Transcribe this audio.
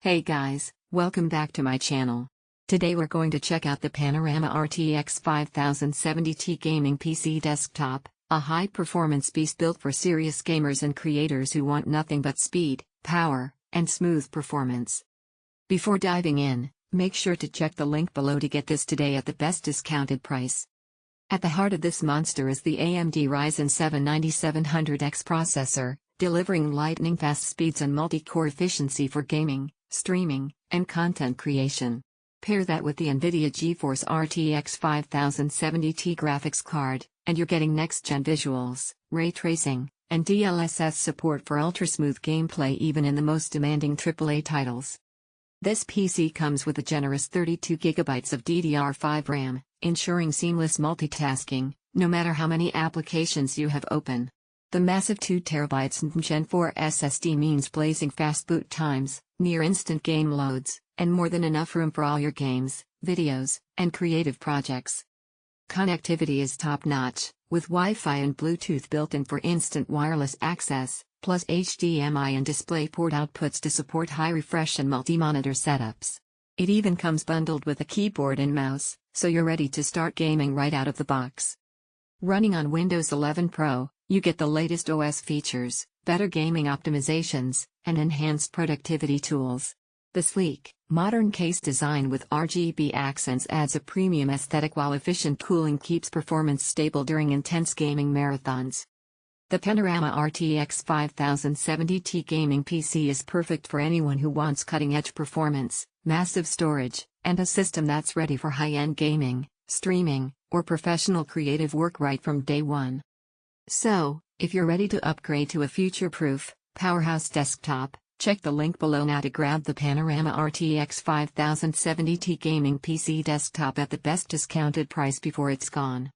Hey guys, welcome back to my channel. Today we're going to check out the Panorama RTX 5070Ti gaming PC desktop, a high-performance beast built for serious gamers and creators who want nothing but speed, power, and smooth performance. Before diving in, make sure to check the link below to get this today at the best discounted price. At the heart of this monster is the AMD Ryzen 7 9700X processor, delivering lightning-fast speeds and multi-core efficiency for gaming, streaming, and content creation. Pair that with the NVIDIA GeForce RTX 5070Ti graphics card, and you're getting next-gen visuals, ray tracing, and DLSS support for ultra-smooth gameplay even in the most demanding AAA titles. This PC comes with a generous 32GB of DDR5 RAM, ensuring seamless multitasking, no matter how many applications you have open. The massive 2TB NVMe Gen4 SSD means blazing fast boot times, near-instant game loads, and more than enough room for all your games, videos, and creative projects. Connectivity is top-notch, with Wi-Fi and Bluetooth built in for instant wireless access, plus HDMI and DisplayPort outputs to support high refresh and multi-monitor setups. It even comes bundled with a keyboard and mouse, so you're ready to start gaming right out of the box. Running on Windows 11 Pro, you get the latest OS features, better gaming optimizations, and enhanced productivity tools. The sleek, modern case design with RGB accents adds a premium aesthetic while efficient cooling keeps performance stable during intense gaming marathons. The Panorama RTX 5070Ti gaming PC is perfect for anyone who wants cutting-edge performance, massive storage, and a system that's ready for high-end gaming, streaming, or professional creative work right from day one. So, if you're ready to upgrade to a future-proof, powerhouse desktop, check the link below now to grab the Panorama RTX 5070Ti gaming PC desktop at the best discounted price before it's gone.